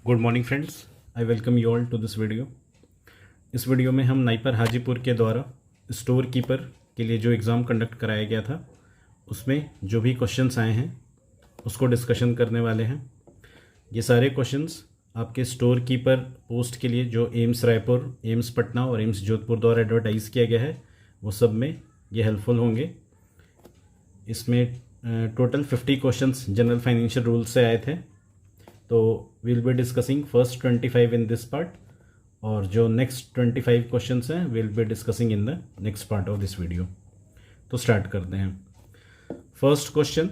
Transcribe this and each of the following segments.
Good morning friends, I welcome you all to this video. इस video में हम NIPER Hajipur के द्वारा स्टोर कीपर के लिए जो एग्ज़ाम कंडक्ट कराया गया था उसमें जो भी क्वेश्चंस आए हैं उसको डिस्कशन करने वाले हैं। ये सारे क्वेश्चंस आपके स्टोर कीपर पोस्ट के लिए जो एम्स रायपुर, एम्स पटना और एम्स जोधपुर द्वारा एडवर्टाइज़ किया गया है वो सब में ये हेल्पफुल होंगे। इसमें total 50 questions general financial rule से आए थे, तो will be discussing first 25 in this part और जो नेक्स्ट 25 क्वेश्चंस हैं will be discussing in the next part of this video. तो स्टार्ट करते हैं। फर्स्ट क्वेश्चन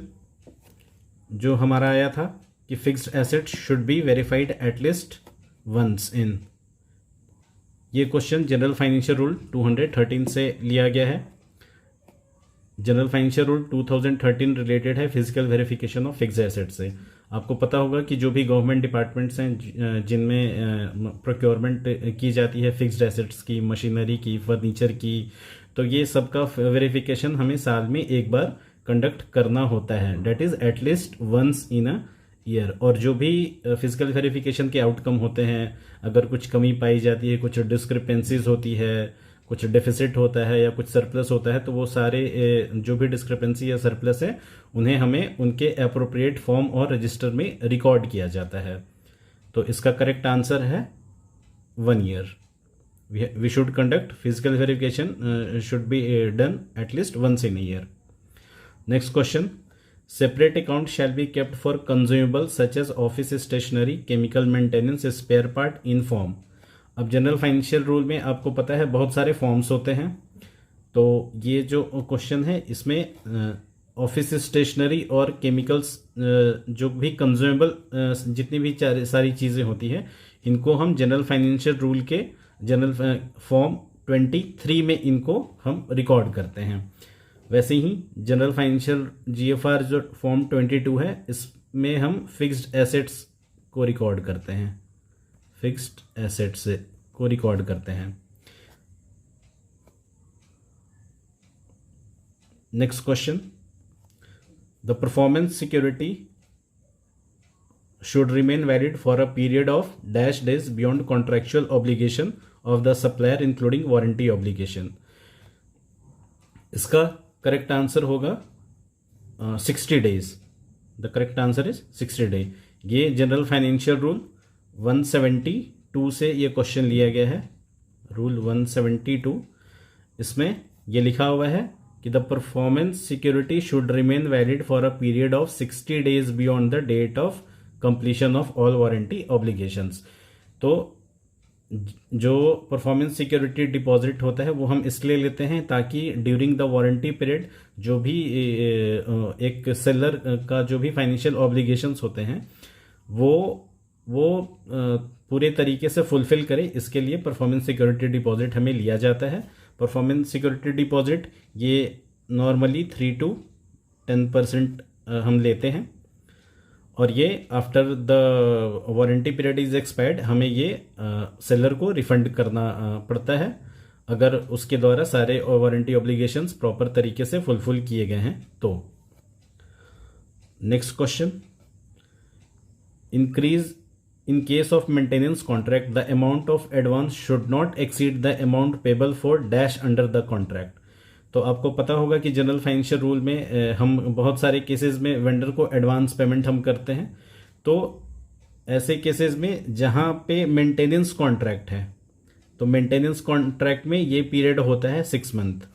जो हमारा आया था कि fixed asset should be verified at least once in. ये क्वेश्चन जनरल फाइनेंशियल रूल 213 से लिया गया है। जनरल फाइनेंशियल रूल 2013 रिलेटेड है physical verification of fixed asset से। आपको पता होगा कि जो भी गवर्नमेंट डिपार्टमेंट्स हैं जिनमें प्रोक्योरमेंट की जाती है फिक्स्ड एसेट्स की, मशीनरी की, फर्नीचर की, तो ये सबका वेरिफिकेशन हमें साल में एक बार कंडक्ट करना होता है, that is at least once in a year. और जो भी फिजिकल वेरिफिकेशन के आउटकम होते हैं, अगर कुछ कमी पाई जाती है, कुछ डिस्क्रिपेंसीज होती है, कुछ डेफिसिट होता है या कुछ सरप्लस होता है, तो वो सारे जो भी डिस्क्रिपेंसी या सरप्लस है उन्हें हमें उनके अप्रोप्रिएट फॉर्म और रजिस्टर में रिकॉर्ड किया जाता है। तो इसका करेक्ट आंसर है 1 year. We should conduct physical verification should be done at least once in year. Next question, separate account shall be kept for consumable such as office stationery, chemical maintenance, spare part in form. अब general financial rule में आपको पता है बहुत सारे forms होते हैं, तो ये जो क्वेश्चन है इसमें ऑफिस स्टेशनरी और केमिकल्स जो भी कंज्यूमेबल जितनी भी सारी चीज़ें होती हैं इनको हम जनरल फाइनेंशियल रूल के जनरल फॉर्म 23 में इनको हम रिकॉर्ड करते हैं। वैसे ही जनरल फाइनेंशियल जीएफआर जो फॉर्म 22 है इसमें हम फिक्स्ड एसेट्स को रिकॉर्ड करते हैं, फिक्स्ड एसेट्स को रिकॉर्ड करते हैं। Next question, the performance security should remain valid for a period of dash days beyond contractual obligation of the supplier including warranty obligation. इसका करेक्ट आंसर होगा 60 days. The correct answer is 60 day. ये general financial rule 172 से ये question लिया गया है, rule 172। इसमें ये लिखा हुआ है कि the performance security should remain valid for a period of 60 days beyond the date of completion of all warranty obligations. तो जो परफॉर्मेंस सिक्योरिटी डिपॉजिट होता है वो हम इसलिए लेते हैं ताकि ड्यूरिंग द वारंटी पीरियड जो भी एक सेलर का जो भी फाइनेंशियल ऑब्लिगेशंस होते हैं वो पूरे तरीके से फुलफिल करे, इसके लिए परफॉर्मेंस सिक्योरिटी डिपॉजिट हमें लिया जाता है। परफॉर्मेंस सिक्योरिटी डिपॉजिट ये नॉर्मली 3 to 10% हम लेते हैं और ये after the warranty period is expired हमें ये सेलर को रिफंड करना पड़ता है अगर उसके द्वारा सारे वारंटी ऑब्लिगेशंस प्रॉपर तरीके से फुलफिल किए गए हैं तो। Next question, increase in case of maintenance contract the amount of advance should not exceed the amount payable for dash under the contract। तो आपको पता होगा कि जनरल फाइनेंशियल रूल में हम बहुत सारे केसेस में वेंडर को एडवांस पेमेंट हम करते हैं। तो ऐसे केसेस में जहां पे मेंटेनेंस कॉन्ट्रैक्ट है तो मेंटेनेंस कॉन्ट्रैक्ट में ये पीरियड होता है 6 month.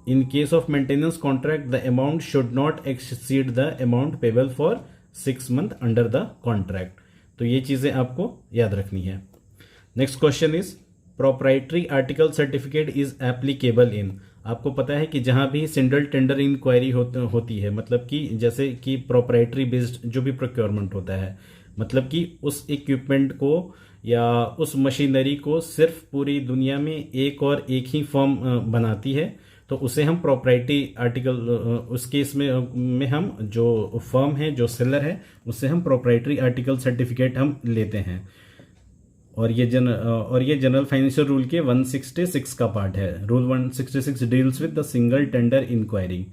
In case of maintenance contract the amount should not exceed the amount payable for 6 month under the contract. तो ये चीजें आपको याद रखनी है। Next question is proprietary article certificate is applicable in. आपको पता है कि जहां भी सिंगल टेंडर इंक्वायरी होती है, मतलब कि जैसे कि प्रोप्राइटरी बेस्ड जो भी प्रोक्योरमेंट होता है, मतलब कि उस इक्विपमेंट को या उस मशीनरी को सिर्फ पूरी दुनिया में एक और एक ही फर्म बनाती है, तो उसे हम प्रॉपर्टी आर्टिकल उस केस में हम जो फर्म है, जो सेलर है, उससे हम प्रॉपर्टी आर्टिकल सर्टिफिकेट हम लेते हैं। और ये जनरल फाइनेंशियल रूल के 166 का पार्ट है। Rule 166 deals with the single tender inquiry,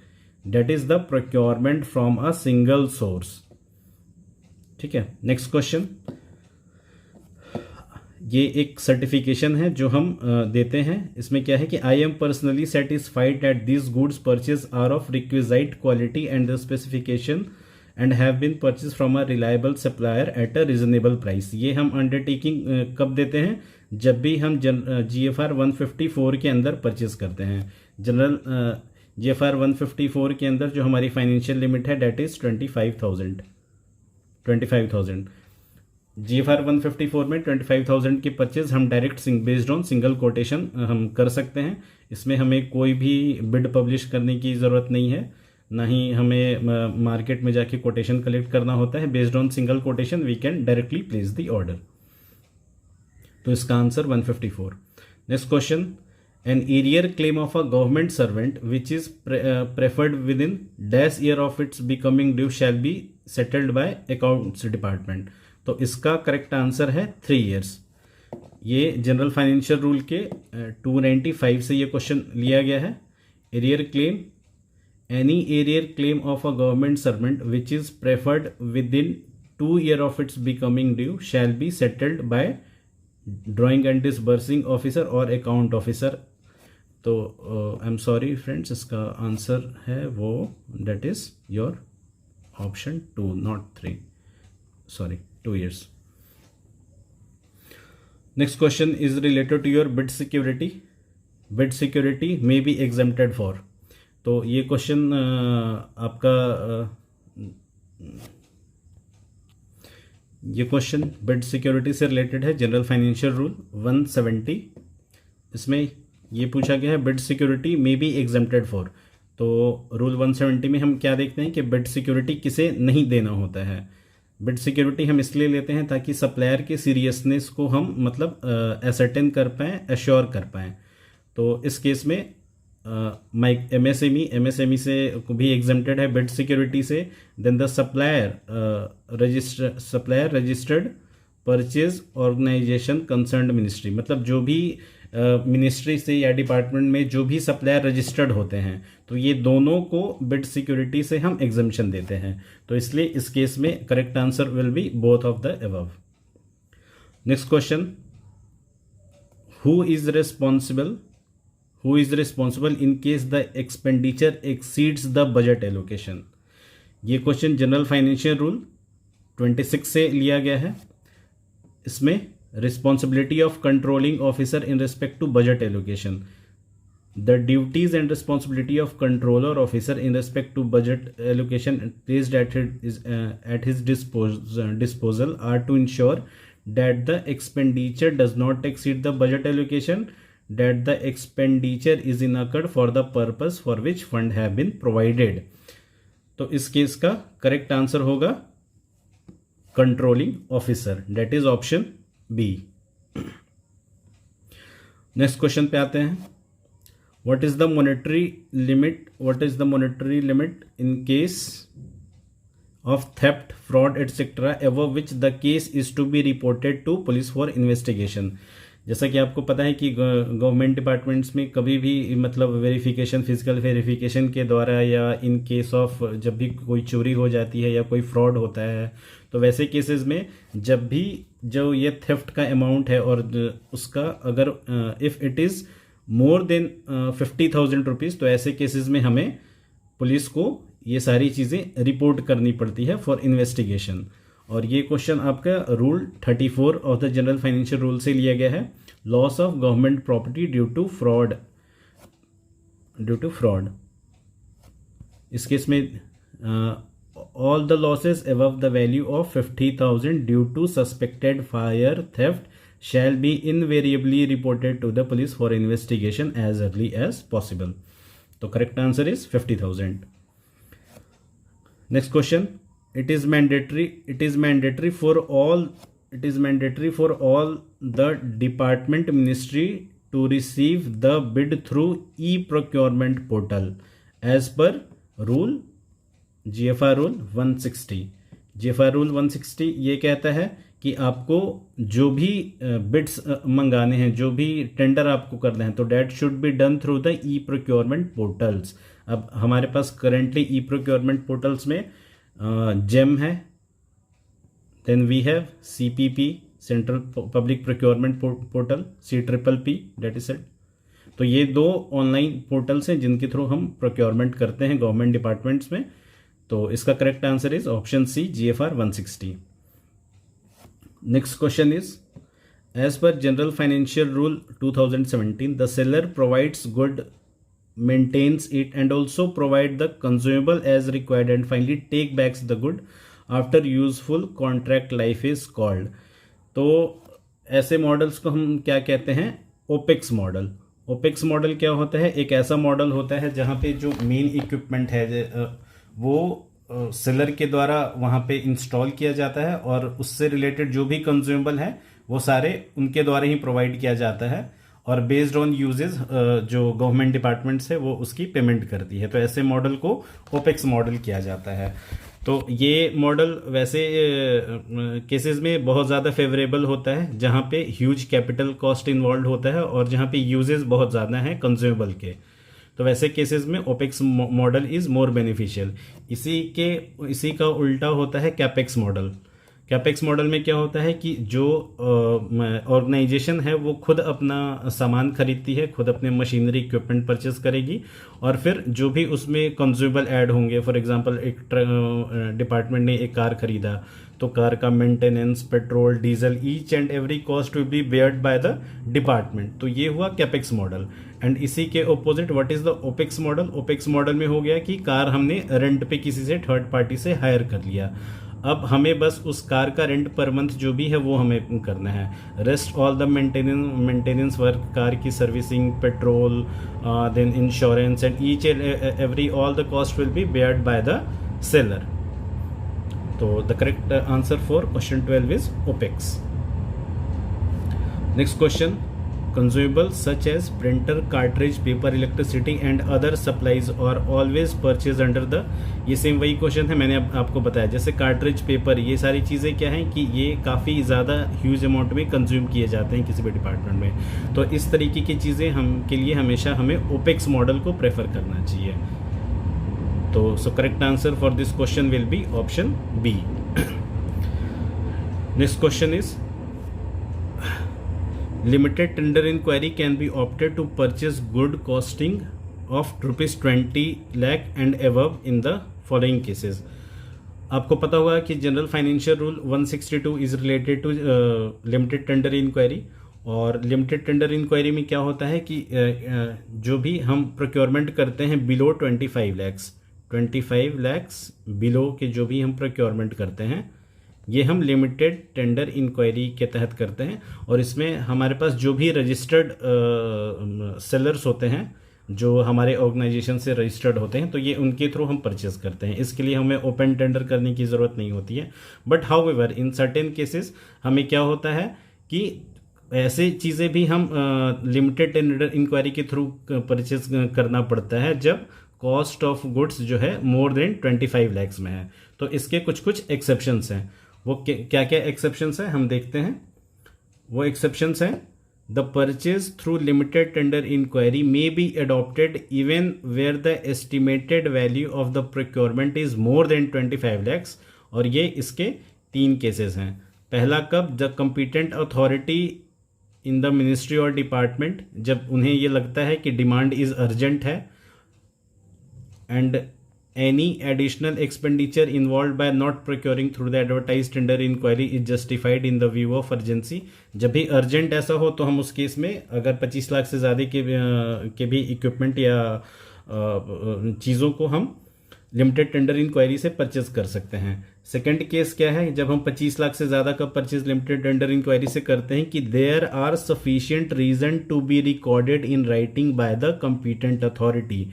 that is the procurement from a single source। ठीक है, नेक्स्ट क्वेश्चन, ये एक सर्टिफिकेशन है जो हम देते हैं। इसमें क्या है कि I am personally satisfied that this goods purchase are of requisite quality and the specification and have been purchase from a reliable supplier at a reasonable price. ये हम अंडरटेकिंग कब देते हैं? जब भी हम GFR 154 के अंदर परचेज करते हैं। जनरल GFR 154 के अंदर जो हमारी फाइनेंशियल लिमिट है डेट इज़ 25,000। GFR 154 में 25,000 की परचेज हम direct based on single quotation हम कर सकते हैं। इसमें हमें कोई भी बिड पब्लिश करने की ज़रूरत नहीं है, ना ही हमें मार्केट में जाके कोटेशन कलेक्ट करना होता है। Based on single quotation we can directly place the order. तो इसका answer 154। Next question, an arrear claim of a government servant which is preferred within dash year of its becoming due shall be settled by accounts department. तो इसका correct answer है 3 years. ये general financial rule के 295 से ये question लिया गया है। Arrear claim, any arrear claim of a government servant which is preferred with in 2 year of its becoming due shall be settled by drawing and disbursing officer और account officer. तो I am sorry friends, इसका answer है वो that is your option 2, not 3, sorry 2 years. Next question is related to your bid security. Bid security may be exempted for. तो ये question आपका ये question bid security से related है। General financial rule 170, इसमें ये पूछा गया है bid security may be exempted for. तो रूल 170 में हम क्या देखते हैं कि बिड सिक्योरिटी किसे नहीं देना होता है। बिड सिक्योरिटी हम इसलिए लेते हैं ताकि सप्लायर के सीरियसनेस को हम मतलब एसर्टेन कर पाएँ, एश्योर कर पाएँ। तो इस केस में MSME से भी एग्जेम्प्टेड है बिड सिक्योरिटी से। Then the supplier registered purchase organisation concerned ministry, मतलब जो भी मिनिस्ट्री से या डिपार्टमेंट में जो भी सप्लायर रजिस्टर्ड होते हैं, तो ये दोनों को बिड सिक्योरिटी से हम एग्जम्पशन देते हैं। तो इसलिए इस केस में correct answer will B both of the above. Next question, who is responsible in case the expenditure exceeds the budget allocation. ये क्वेश्चन जनरल फाइनेंशियल रूल 26 से लिया गया है। इसमें responsibility of controlling officer in respect to budget allocation. The duties and responsibility of controller officer in respect to budget allocation placed at his disposal are to ensure that the expenditure does not exceed the budget allocation, that the expenditure is incurred for the purpose for which fund have been provided. तो इस case का correct answer होगा controlling officer, that is option B. Next question पे आते हैं। What is the monetary limit in case of theft, fraud etcetera over which the case is to be reported to police for investigation. जैसा कि आपको पता है कि government departments में कभी भी मतलब वेरिफिकेशन, फिजिकल वेरिफिकेशन के द्वारा या इन केस ऑफ जब भी कोई चोरी हो जाती है या कोई फ्रॉड होता है, तो वैसे केसेस में जब भी जो ये थेफ्ट का अमाउंट है और उसका अगर if it is more than 50,000 rupees, तो ऐसे केसेस में हमें पुलिस को ये सारी चीज़ें रिपोर्ट करनी पड़ती है फॉर इन्वेस्टिगेशन। और ये क्वेश्चन आपका rule 34 of the general financial rule से लिया गया है। Loss of government property due to fraud, इस केस में all the losses above the value of 50,000 due to suspected fire theft shall be invariably reported to the police for investigation as early as possible. So correct answer is 50,000. Next question, it is mandatory for all the department ministry to receive the bid through e-procurement portal as per rule GFR rule 160। GFR rule 160 ये कहता है कि आपको जो भी beads मंगाने हैं, जो भी टेंडर आपको करना है, तो that should be done through the e procurement portals. अब हमारे पास करेंटली ई प्रोक्योरमेंट पोर्टल्स में जेम है, Then we have CPP, Central Public Procurement Portal, CPPP, that is said. तो ये दो ऑनलाइन पोर्टल्स हैं जिनके थ्रू हम प्रोक्योरमेंट करते हैं गवर्नमेंट डिपार्टमेंट्स में. तो इसका correct answer is option C, GFR 160. Next question is, as per General Financial Rule 2017, the seller provides good, maintains it, and also provide the consumable as required, and finally take back the good after useful contract life is called. तो ऐसे models को हम क्या कहते हैं? Opex model. Opex model क्या होता है? एक ऐसा मॉडल होता है जहाँ पे जो मेन इक्विपमेंट है वो सेलर के द्वारा वहाँ पे इंस्टॉल किया जाता है और उससे रिलेटेड जो भी कंज्यूमेबल है वो सारे उनके द्वारा ही प्रोवाइड किया जाता है और बेस्ड ऑन यूजेस जो गवर्नमेंट डिपार्टमेंट्स है वो उसकी पेमेंट करती है. तो ऐसे मॉडल को ओपेक्स मॉडल किया जाता है. तो ये मॉडल वैसे केसेस में बहुत ज़्यादा फेवरेबल होता है जहाँ पे ह्यूज कैपिटल कॉस्ट इन्वॉल्व होता है और जहाँ पे यूजेस बहुत ज़्यादा हैं कंज्यूमेबल के. तो वैसे केसेस में opex model is more beneficial. इसी का उल्टा होता है कैपेक्स मॉडल. कैपेक्स मॉडल में क्या होता है कि जो ऑर्गेनाइजेशन है वो खुद अपना सामान खरीदती है, खुद अपने मशीनरी इक्विपमेंट परचेज करेगी और फिर जो भी उसमें कंज्यूमेबल ऐड होंगे, फॉर एग्जांपल एक डिपार्टमेंट ने एक कार खरीदा तो कार का maintenance, petrol, diesel, each and every cost will be beared by the department. तो ये हुआ कैपेक्स मॉडल. एंड इसी के opposite what is the opex model? Opex model में हो गया कि कार हमने रेंट पे किसी से थर्ड पार्टी से हायर कर लिया. अब हमें बस उस कार का रेंट पर मंथ जो भी है वो हमें करना है. Rest all the maintenance work, car की servicing, petrol, then insurance and each and every all the cost will be beared by the seller. तो the correct answer for question 12 is opex. Next question, consumables such as printer, cartridge, paper, electricity and other supplies are always purchased under the. ये same वही question है, मैंने आपको बताया. जैसे cartridge, paper, ये सारी चीज़ें क्या हैं कि ये काफ़ी ज़्यादा ह्यूज अमाउंट में कंज्यूम किए जाते हैं किसी भी डिपार्टमेंट में. तो इस तरीके की चीज़ें के लिए हमेशा हमें ओपेक्स मॉडल को प्रेफर करना चाहिए. तो so correct answer for this question will be option B. Next question is, limited tender inquiry can be opted to purchase good costing of rupees 20 lakh and above in the following cases. आपको पता होगा कि general financial rule 162 is related to limited tender inquiry. और limited tender inquiry में क्या होता है कि जो भी हम प्रोक्योरमेंट करते हैं बिलो 25 लैक्स बिलो के जो भी हम प्रोक्योरमेंट करते हैं ये हम लिमिटेड टेंडर इंक्वायरी के तहत करते हैं. और इसमें हमारे पास जो भी रजिस्टर्ड सेलर्स होते हैं जो हमारे ऑर्गेनाइजेशन से रजिस्टर्ड होते हैं तो ये उनके थ्रू हम परचेज करते हैं. इसके लिए हमें ओपन टेंडर करने की ज़रूरत नहीं होती है. But however in certain cases हमें क्या होता है कि ऐसी चीज़ें भी हम लिमिटेड टेंडर इंक्वायरी के थ्रू परचेज करना पड़ता है जब कॉस्ट ऑफ गुड्स जो है मोर देन 25 लैक्स में है. तो इसके कुछ एक्सेप्शंस हैं. वो क्या क्या एक्सेप्शंस हैं हम देखते हैं. वो एक्सेप्शंस हैं, the purchase through limited tender inquiry may be adopted even where the estimated value of the procurement is more than 25 lakhs. और ये इसके 3 केसेस हैं. पहला कब? The competent authority in the ministry और डिपार्टमेंट, जब उन्हें ये लगता है कि डिमांड इज अर्जेंट है, and any additional expenditure involved by not procuring through the advertised tender inquiry is justified in the view of urgency. जब भी अर्जेंट ऐसा हो तो हम उस केस में अगर 25 लाख से ज़्यादा के भी इक्विपमेंट या चीज़ों को हम लिमिटेड टेंडर इंक्वायरी से परचेज कर सकते हैं. सेकंड केस क्या है? जब हम 25 लाख से ज़्यादा का परचेज लिमिटेड टेंडर इंक्वायरी से करते हैं कि there are sufficient reason to be recorded in writing by the competent authority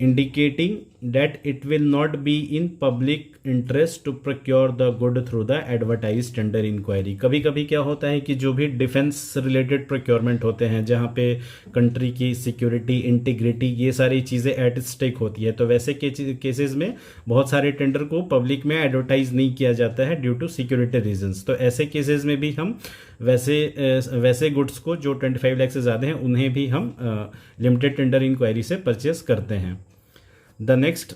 indicating that it will not be in public interest to procure the good through the advertised tender inquiry. कभी कभी क्या होता है कि जो भी defence related procurement होते हैं जहाँ पे कंट्री की सिक्योरिटी, इंटीग्रिटी, ये सारी चीज़ें एट स्टेक होती है, तो वैसे केसेस में बहुत सारे टेंडर को पब्लिक में एडवर्टाइज नहीं किया जाता है ड्यू टू सिक्योरिटी रीजंस. तो ऐसे केसेस में भी हम वैसे गुड्स को जो 25 लाख से ज़्यादा हैं उन्हें भी हम लिमिटेड टेंडर इंक्वायरी से परचेज करते हैं. The next,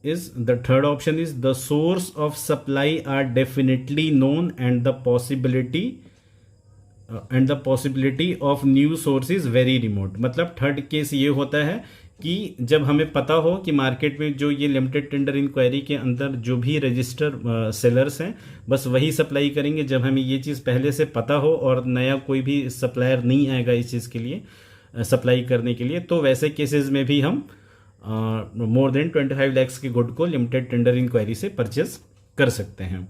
is the third option is the source of supply are definitely known and the possibility of new source is very remote. मतलब थर्ड केस ये होता है कि जब हमें पता हो कि मार्केट में जो ये लिमिटेड टेंडर इंक्वायरी के अंदर जो भी रजिस्टर सेलर्स हैं बस वही सप्लाई करेंगे। जब हमें ये चीज़ पहले से पता हो और नया कोई भी सप्लायर नहीं आएगा इस चीज़ के लिए सप्लाई करने के लिए, तो वैसे केसेस में भी हम मोर देन 25 lakhs के गुड को लिमिटेड टेंडर इंक्वायरी से परचेज कर सकते हैं।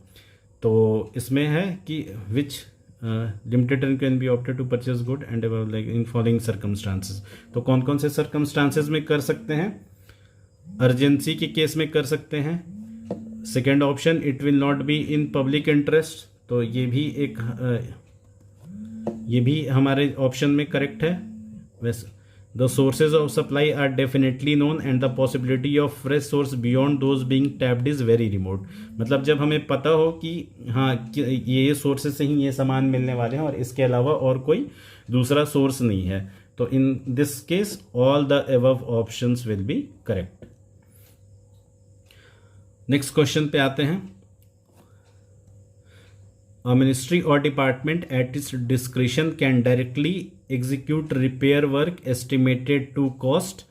तो इसमें है कि which limited tender can be opted to purchase good and like in following circumstances. तो कौन कौन से सर्कमस्टांसेस में कर सकते हैं? अर्जेंसी के केस में कर सकते हैं। Second option, it will not be in public interest, तो ये भी हमारे ऑप्शन में करेक्ट है। वैसे the sources of supply are definitely known and the possibility of fresh source beyond those being tapped is very remote. मतलब जब हमें पता हो कि हाँ ये सोर्सेज से ही ये सामान मिलने वाले हैं और इसके अलावा और कोई दूसरा सोर्स नहीं है, तो in this case all the above options will be correct. Next question पे आते हैं। A ministry or department at its discretion can directly execute repair work estimated to cost,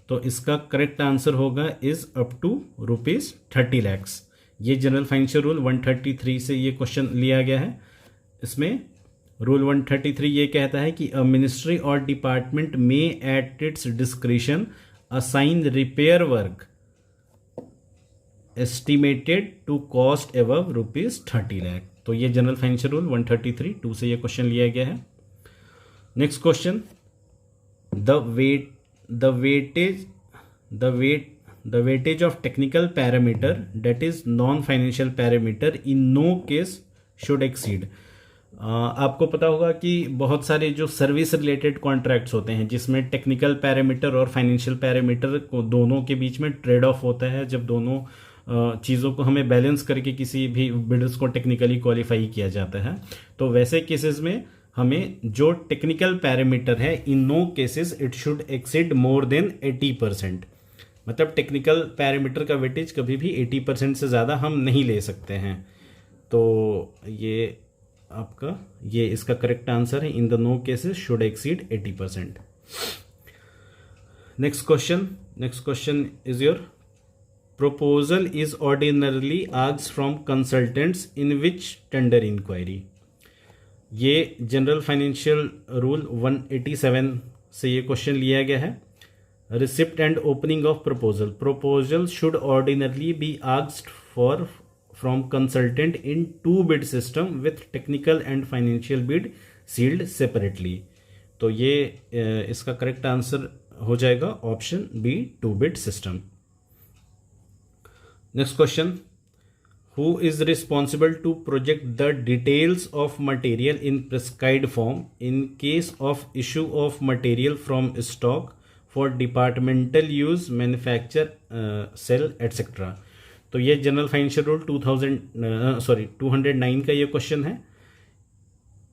तो इसका करेक्ट आंसर होगा इज अप टू ₹30 lakhs। ये general financial rule 133 से ये question लिया गया है। इसमें रूल 133 ये कहता है कि अ मिनिस्ट्री और department may at its discretion assign repair work estimated to cost above ₹30 lakh। तो ये जनरल फाइनेंशियल रूल 133(2) से ये क्वेश्चन लिया गया है। Next question, the weightage of technical parameter that is non financial parameter in no case should exceed. आपको पता होगा कि बहुत सारे जो सर्विस रिलेटेड कॉन्ट्रैक्ट्स होते हैं जिसमें टेक्निकल पैरामीटर और फाइनेंशियल पैरामीटर को दोनों के बीच में ट्रेड ऑफ होता है। जब दोनों चीज़ों को हमें बैलेंस करके किसी भी बिड्स को टेक्निकली क्वालिफाई किया जाता है, तो वैसे केसेस में हमें जो टेक्निकल पैरामीटर है in no cases it should exceed more than 80%। मतलब टेक्निकल पैरामीटर का वेटेज कभी भी 80% से ज़्यादा हम नहीं ले सकते हैं। तो ये इसका करेक्ट आंसर है, in the no cases should exceed 80%। Next question is your proposal is ordinarily asked from consultants in which tender inquiry। ये जनरल फाइनेंशियल रूल 187 से ये क्वेश्चन लिया गया है। Receipt and opening of proposal should ordinarily be asked from consultant in 2 bid system with technical and financial bid sealed separately। तो ये इसका correct answer हो जाएगा option B, 2 bid system। Next question, who is responsible to project the details of material in prescribed form in case of issue of material from stock for departmental use, manufacture, sell, etc। तो ये general financial rule 209 का ये question है।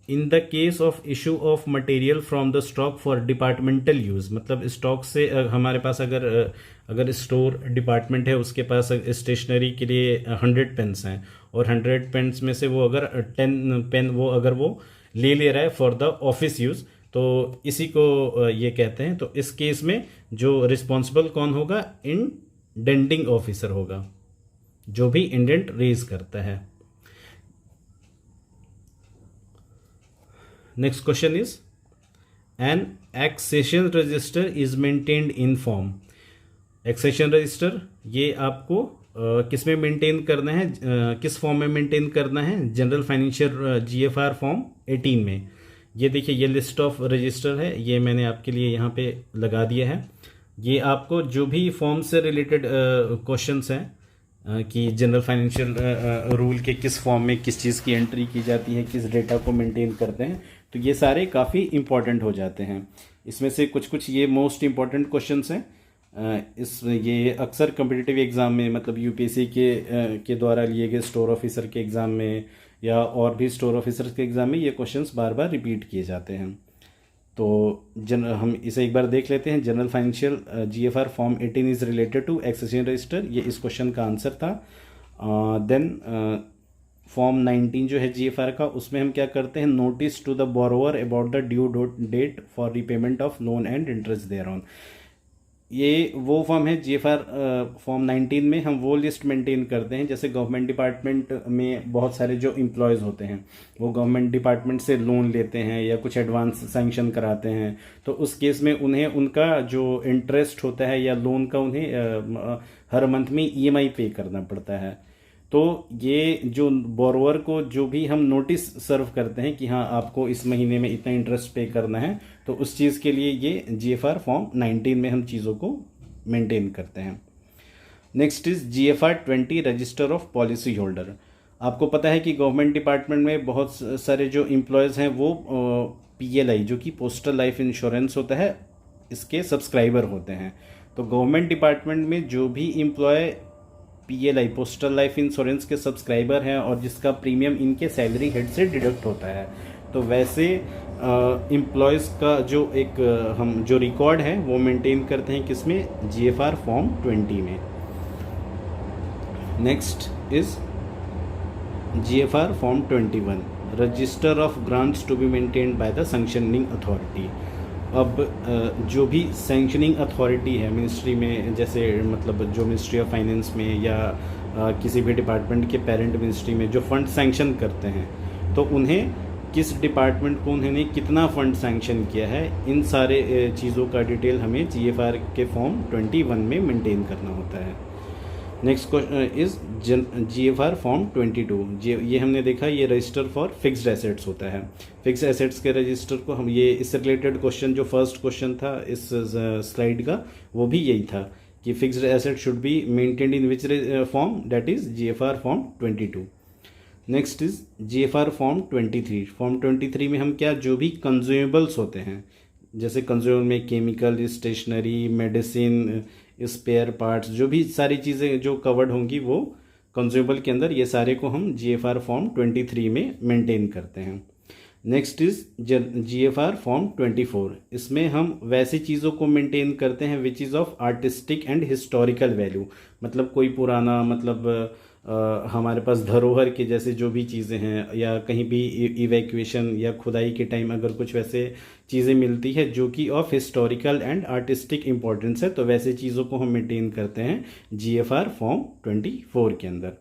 In the case of issue of material from the stock for departmental use, मतलब stock से हमारे पास अगर store department है उसके पास स्टेशनरी के लिए 100 पेन्स हैं और 100 पेन्स में से वो अगर 10 पेन अगर वो ले रहा है फॉर द ऑफिस यूज़, तो इसी को ये कहते हैं। तो इस केस में जो रिस्पॉन्सिबल कौन होगा? इंडेंटिंग ऑफिसर होगा, जो भी इंडेंट रेज करता है। Next question is an accession register is maintained in form. Accession register ये आपको किस में मेंटेन करना है, किस फॉर्म में मेंटेन करना है? जनरल फाइनेंशियल GFR फॉर्म 18 में। ये देखिए, ये लिस्ट ऑफ रजिस्टर है, ये मैंने आपके लिए यहाँ पे लगा दिया है। ये आपको जो भी फॉर्म से रिलेटेड क्वेश्चंस हैं कि जनरल फाइनेंशियल रूल के किस फॉर्म में किस चीज़ की एंट्री की जाती है, किस डेटा को मेंटेन करते हैं, तो ये सारे काफ़ी इंपॉर्टेंट हो जाते हैं। इसमें से कुछ ये मोस्ट इंपॉर्टेंट क्वेश्चंस हैं। ये अक्सर कम्पिटिटिव एग्ज़ाम में, मतलब UPSC के द्वारा लिए गए स्टोर ऑफिसर के एग्ज़ाम में या और भी स्टोर ऑफिसर के एग्ज़ाम में ये क्वेश्चंस बार बार रिपीट किए जाते हैं। तो हम इसे एक बार देख लेते हैं। General financial GFR form 18 is related to accession register, ये इस क्वेश्चन का आंसर था। देन फॉर्म 19 जो है जीएफआर का, उसमें हम क्या करते हैं, notice to the borrower about the due date for repayment of loan and interest thereon. ये वो फॉर्म है जीएफआर फॉर्म 19 में हम वो लिस्ट मेंटेन करते हैं, जैसे गवर्नमेंट डिपार्टमेंट में बहुत सारे जो एम्प्लॉयज़ होते हैं वो गवर्नमेंट डिपार्टमेंट से लोन लेते हैं या कुछ एडवांस सैंक्शन कराते हैं, तो उस केस में उन्हें उनका जो इंटरेस्ट होता है या लोन का उन्हें हर मंथ में ईएमआई पे करना पड़ता है। तो ये जो बोरोवर को जो भी हम नोटिस सर्व करते हैं कि हाँ आपको इस महीने में इतना इंटरेस्ट पे करना है, तो उस चीज़ के लिए ये जीएफआर फॉर्म 19 में हम चीज़ों को मेंटेन करते हैं। Next is GFR 20 register of policy holder. आपको पता है कि गवर्नमेंट डिपार्टमेंट में बहुत सारे जो एम्प्लॉयज़ हैं वो पीएलआई जो कि पोस्टल लाइफ इंश्योरेंस होता है, इसके सब्सक्राइबर होते हैं। तो गवर्नमेंट डिपार्टमेंट में जो भी employ PLI postal life insurance के सब्सक्राइबर हैं और जिसका प्रीमियम इनके सैलरी हेड से डिडक्ट होता है, तो वैसे एम्प्लॉयज़ का जो एक हम जो रिकॉर्ड है वो मेंटेन करते हैं किसमें, जीएफआर फॉर्म 20 में। Next is GFR form 21 register of grants to be maintained by the sanctioning authority. अब जो भी सैंक्शनिंग अथॉरिटी है मिनिस्ट्री में, जैसे मतलब जो मिनिस्ट्री ऑफ फाइनेंस में या किसी भी डिपार्टमेंट के पेरेंट मिनिस्ट्री में जो फंड सैंक्शन करते हैं, तो उन्हें किस डिपार्टमेंट को उन्होंने कितना फंड सैंक्शन किया है, इन सारे चीज़ों का डिटेल हमें जीएफआर के फॉर्म 21 में मेंटेन करना होता है। Next question is GFR form 22। ये हमने देखा, ये रजिस्टर फॉर फिक्स्ड एसेट्स होता है। फिक्स्ड एसेट्स के रजिस्टर को हम, ये इससे रिलेटेड क्वेश्चन जो फर्स्ट क्वेश्चन था इस स्लाइड का वो भी यही था कि fixed asset should be maintained in which form, that is GFR form 22। Next is GFR form 23। Form 23 में हम क्या, जो भी कंज्यूमेबल्स होते हैं, जैसे कंज्यूमर में chemical, stationery, medicine, spare parts, जो भी सारी चीज़ें जो कवर्ड होंगी वो कंज्यूमेबल के अंदर, ये सारे को हम जीएफआर फॉर्म 23 में मेंटेन करते हैं। Next is GFR form 24। इसमें हम वैसी चीज़ों को मेंटेन करते हैं which is of artistic and historical value, मतलब कोई पुराना, मतलब हमारे पास धरोहर के जैसे जो भी चीज़ें हैं, या कहीं भी इवैक्यूएशन या खुदाई के टाइम अगर कुछ वैसे चीज़ें मिलती है जो कि of historical and artistic importance है, तो वैसे चीज़ों को हम मेंटेन करते हैं जीएफआर फॉर्म 24 के अंदर।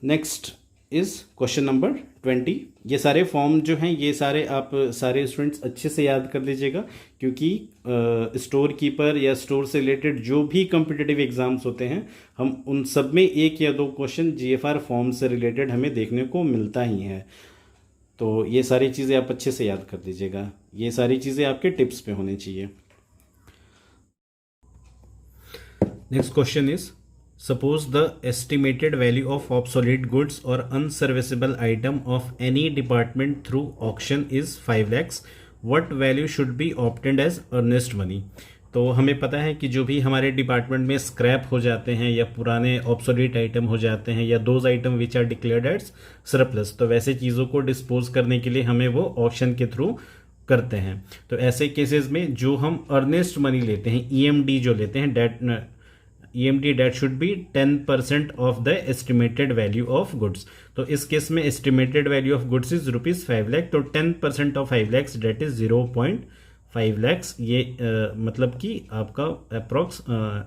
Next is question number 20। ये सारे फॉर्म जो हैं ये सारे आप सारे स्टूडेंट्स अच्छे से याद कर लीजिएगा, क्योंकि स्टोर कीपर या स्टोर से रिलेटेड जो भी कॉम्पिटिटिव एग्जाम्स होते हैं, हम उन सब में एक या दो क्वेश्चन जीएफआर फॉर्म से रिलेटेड हमें देखने को मिलता ही है। तो ये सारी चीज़ें आप अच्छे से याद कर लीजिएगा, ये सारी चीज़ें आपके टिप्स पे होनी चाहिए। Next question is, suppose the estimated value of obsolete goods or unserviceable item of any department through auction is 5 lakhs. What value should be obtained as earnest money? तो हमें पता है कि जो भी हमारे डिपार्टमेंट में स्क्रैप हो जाते हैं या पुराने ऑब्सोलीट आइटम हो जाते हैं या those item which are declared as surplus, तो वैसे चीज़ों को डिस्पोज करने के लिए हमें वो ऑक्शन के थ्रू करते हैं। तो ऐसे केसेस में जो हम अर्नेस्ट मनी लेते हैं, ईएमडी जो लेते हैं, date EMD that should be 10% of the estimated value of goods. तो इस केस में estimated value of goods is ₹5 lakh, तो 10% of 5 lakhs that is 0.5 lakhs, ये मतलब कि आपका अप्रॉक्स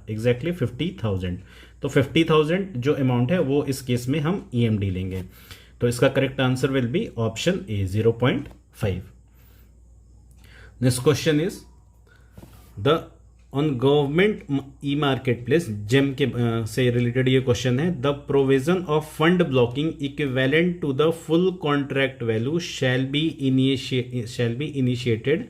एग्जैक्टली 50,000। तो 50,000 जो अमाउंट है वो इस केस में हम EMD लेंगे। तो इसका correct answer will be option A, 0.5। Next question is, the on government e market place GeM के से रिलेटेड ये क्वेश्चन है, the provision of fund blocking equivalent to the full contract value shall be initiated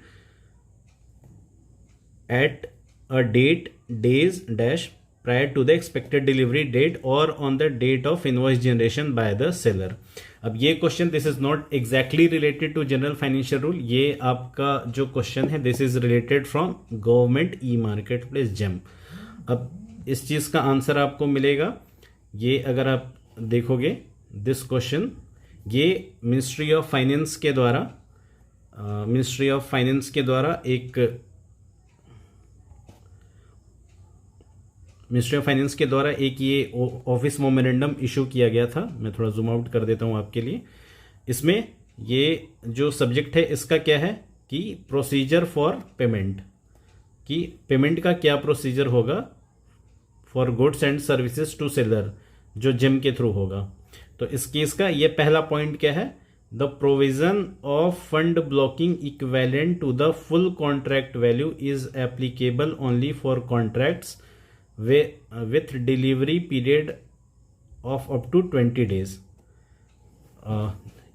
at a date days dash prior to the expected delivery date और on the date of invoice generation by the seller. अब ये question, this is not exactly related to general financial rule, ये आपका जो question है this is related from government e market place GeM. अब इस चीज का आंसर आपको मिलेगा, ये अगर आप देखोगे दिस क्वेश्चन, ये मिनिस्ट्री ऑफ फाइनेंस के द्वारा मिनिस्ट्री ऑफ फाइनेंस के द्वारा एक ये ऑफिस मोमेरेंडम इशू किया गया था। मैं थोड़ा जूम आउट कर देता हूँ आपके लिए। इसमें ये जो सब्जेक्ट है इसका क्या है कि प्रोसीजर फॉर पेमेंट, कि पेमेंट का क्या प्रोसीजर होगा for goods and services to seller, जो जेम के थ्रू होगा। तो इस केस का ये पहला पॉइंट क्या है, the provision of fund blocking equivalent to the full contract value is applicable only for contracts with delivery period of up to 20 days।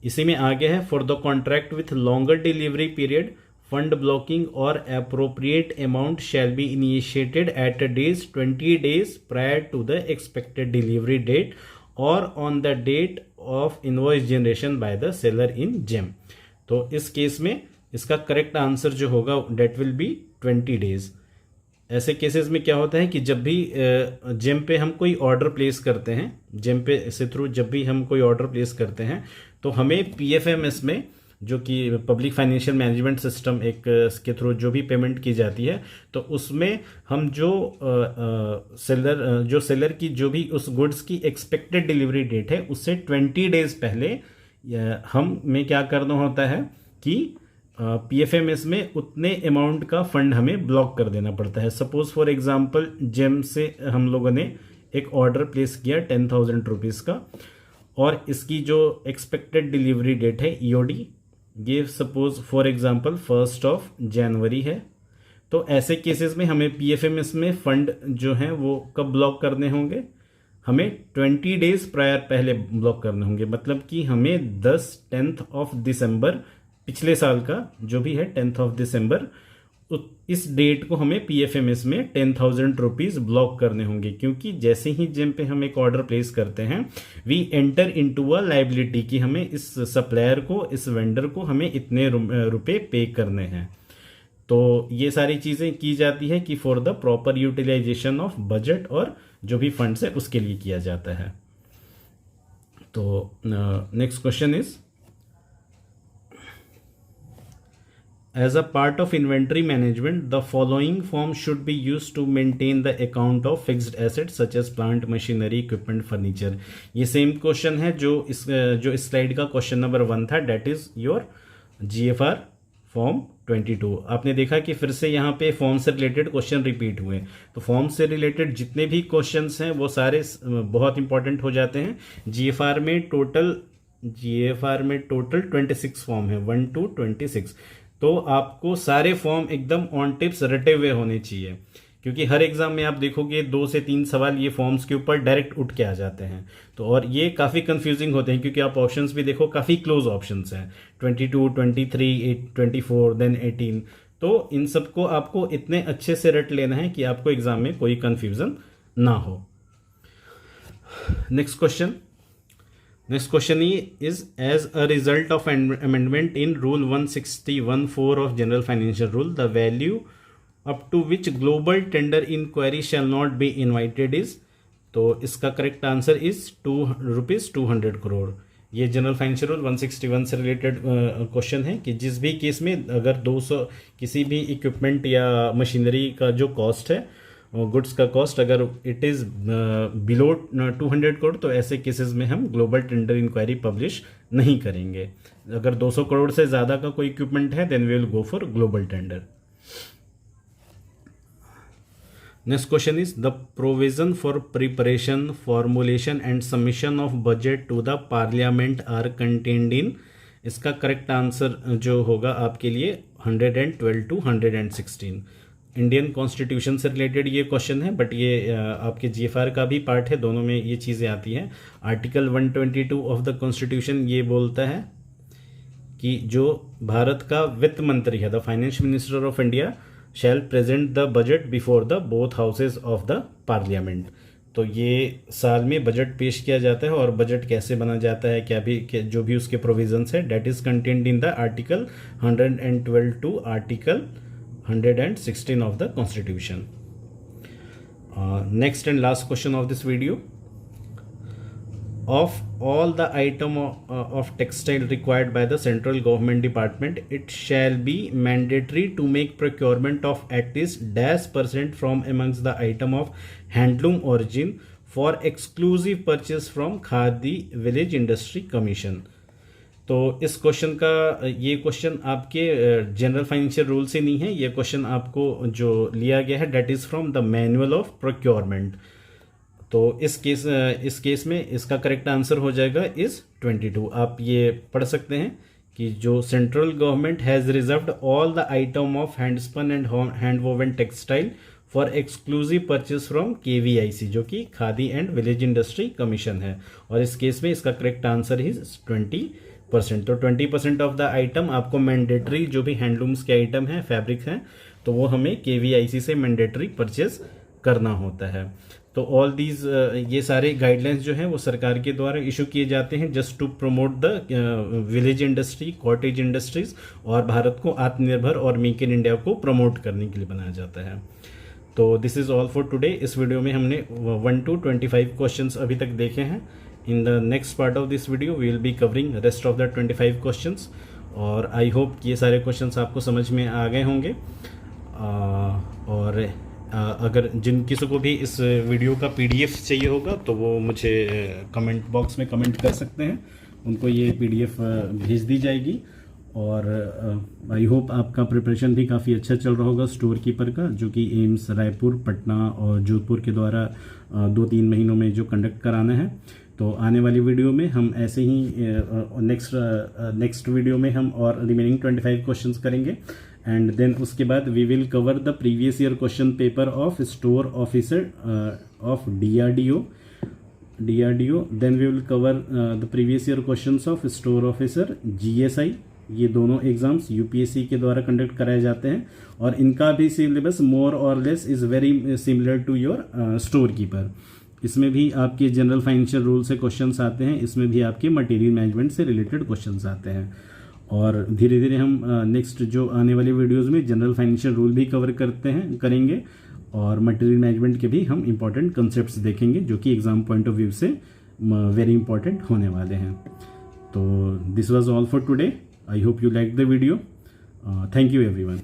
इसी में आगे है for the contract with longer delivery period fund blocking और appropriate amount shall be initiated at days 20 days prior to the expected delivery date और on the date of invoice generation by the seller in GeM. तो इस case में इसका correct answer जो होगा date will be 20 days। ऐसे cases में क्या होता है कि जब भी जेम पे हम कोई ऑर्डर प्लेस करते हैं, जेम पे से थ्रू जब भी हम कोई ऑर्डर प्लेस करते हैं तो हमें पीएफएमएस में, जो कि पब्लिक फाइनेंशियल मैनेजमेंट सिस्टम एक के थ्रू जो भी पेमेंट की जाती है, तो उसमें हम जो सेलर की जो भी उस गुड्स की एक्सपेक्टेड डिलीवरी डेट है उससे 20 days पहले हमें क्या करना होता है कि पीएफएमएस में उतने अमाउंट का फंड हमें ब्लॉक कर देना पड़ता है। सपोज फॉर एग्जांपल जेम से हम लोगों ने एक ऑर्डर प्लेस किया 10,000 रुपीज़ का, और इसकी जो एक्सपेक्टेड डिलीवरी डेट है ईओडी ये सपोज फॉर एग्जांपल 1 जनवरी है। तो ऐसे केसेस में हमें पीएफएमएस में फंड जो हैं वो कब ब्लॉक करने होंगे, हमें 20 days प्रायर पहले ब्लॉक करने होंगे। मतलब कि हमें 10th दिसंबर पिछले साल का जो भी है 10th दिसंबर, इस डेट को हमें पीएफएमएस में 10,000 रुपीज़ ब्लॉक करने होंगे, क्योंकि जैसे ही जेम पे हम एक ऑर्डर प्लेस करते हैं we enter into a liability कि हमें इस सप्लायर को, इस वेंडर को हमें इतने रुपए पे करने हैं। तो ये सारी चीज़ें की जाती है कि for the proper utilisation of budget और जो भी फंड्स है उसके लिए किया जाता है। तो next question is, as a part of inventory management, the following form should be used to maintain the account of fixed assets such as plant, machinery, equipment, furniture। ये सेम क्वेश्चन है जो इस स्लाइड का क्वेश्चन नंबर 1 था, that is your GFR form 22। आपने देखा कि फिर से यहाँ पे फॉर्म से रिलेटेड क्वेश्चन रिपीट हुए। तो फॉर्म से रिलेटेड जितने भी क्वेश्चंस हैं वो सारे बहुत इंपॉर्टेंट हो जाते हैं। जीएफआर में टोटल 26 फॉर्म है, 1 to 26। तो आपको सारे फॉर्म एकदम ऑन टिप्स रटे हुए होने चाहिए, क्योंकि हर एग्जाम में आप देखोगे 2 से 3 सवाल ये फॉर्म्स के ऊपर डायरेक्ट उठ के आ जाते हैं। तो और ये काफ़ी कंफ्यूजिंग होते हैं, क्योंकि आप ऑप्शंस भी देखो काफ़ी क्लोज ऑप्शंस हैं, 22, 23, 24 देन 18। तो इन सबको आपको इतने अच्छे से रट लेना है कि आपको एग्जाम में कोई कंफ्यूजन ना हो। Next question is, as a result of amendment in Rule 161(4) of General Financial Rule, the value up to which global tender inquiry shall not be invited is, तो इसका करेक्ट आंसर इज ₹200 crore। ये general financial rule 161 से related question है कि जिस भी case में अगर 200 किसी भी इक्विपमेंट या मशीनरी का जो कॉस्ट है, गुड्स का कॉस्ट अगर इट इज़ बिलो 200 करोड़, तो ऐसे केसेस में हम ग्लोबल टेंडर इंक्वायरी पब्लिश नहीं करेंगे। अगर 200 करोड़ से ज़्यादा का कोई इक्विपमेंट है then we will go for global tender. Next question is, the provision for preparation, formulation and submission of budget to the parliament are contained in, इसका करेक्ट आंसर जो होगा आपके लिए 112 to 116। इंडियन कॉन्स्टिट्यूशन से related ये question है, but ये आपके जीएफआर का भी पार्ट है, दोनों में ये चीज़ें आती हैं। आर्टिकल 122 ऑफ द कॉन्स्टिट्यूशन ये बोलता है कि जो भारत का वित्त मंत्री है, the finance minister of India shall present the budget before the both houses of the parliament. तो ये साल में बजट पेश किया जाता है, और बजट कैसे बना जाता है, जो भी उसके प्रोविजंस है, that is contained in the article 112 to article 116 of the Constitution. Next and last question of this video. of all the item of textile required by the central government department, it shall be mandatory to make procurement of at least -% from amongst the item of handloom origin for exclusive purchase from khadi village industry commission. तो इस question का ये question आपके general financial rule से नहीं है, ये question आपको जो लिया गया है that is from the manual of procurement. तो इस केस में इसका करेक्ट आंसर हो जाएगा इज 22। आप ये पढ़ सकते हैं कि जो central government has reserved all the item of handspun and hand woven textile for exclusive purchase from KVIC, जो कि khadi and village industry commission है। और इस केस में इसका करेक्ट आंसर इज 20%। तो 20% ऑफ द आइटम आपको मैंडेटरी, जो भी हैंडलूम्स के आइटम है, फैब्रिक है, तो वो हमें KVIC से मैंडेटरी परचेज करना होता है। तो ऑल दीज ये सारे गाइडलाइंस जो हैं वो सरकार के द्वारा इशू किए जाते हैं just to promote the village industry, cottage industries, और भारत को आत्मनिर्भर और मेक इन इंडिया को प्रमोट करने के लिए बनाया जाता है। तो this is all for today. इस वीडियो में हमने 1 to 25 क्वेश्चंस अभी तक देखे हैं। In the next part of this video we will be covering rest of the 25 questions, और आई होप ये सारे क्वेश्चंस आपको समझ में आ गए होंगे। और अगर जिन किसी को भी इस वीडियो का PDF चाहिए होगा तो वो मुझे कमेंट बॉक्स में कमेंट कर सकते हैं, उनको ये PDF भेज दी जाएगी। और आई होप आपका प्रिपरेशन भी काफ़ी अच्छा चल रहा होगा स्टोर कीपर का, जो कि एम्स रायपुर, पटना और जोधपुर के द्वारा 2-3 महीनों में जो कंडक्ट कराना है। तो आने वाली वीडियो में हम ऐसे ही नेक्स्ट वीडियो में हम और रिमेनिंग 25 क्वेश्चंस करेंगे, एंड देन उसके बाद we will cover the previous year question paper of store officer of DRDO, then we will cover the previous year questions of store officer GSI। ये दोनों exams UPSC के द्वारा conduct कराए जाते हैं, और इनका भी syllabus more or less is very similar to your store keeper. इसमें भी आपके जनरल फाइनेंशियल रूल से क्वेश्चंस आते हैं, इसमें भी आपके मटेरियल मैनेजमेंट से रिलेटेड क्वेश्चंस आते हैं। और धीरे धीरे हम नेक्स्ट जो आने वाली वीडियोस में जनरल फाइनेंशियल रूल भी कवर करेंगे, और मटेरियल मैनेजमेंट के भी हम इंपॉर्टेंट कंसेप्ट्स देखेंगे, जो कि एग्जाम पॉइंट ऑफ व्यू से वेरी इंपॉर्टेंट होने वाले हैं। तो this was all for today. I hope you like the video. Thank you everyone.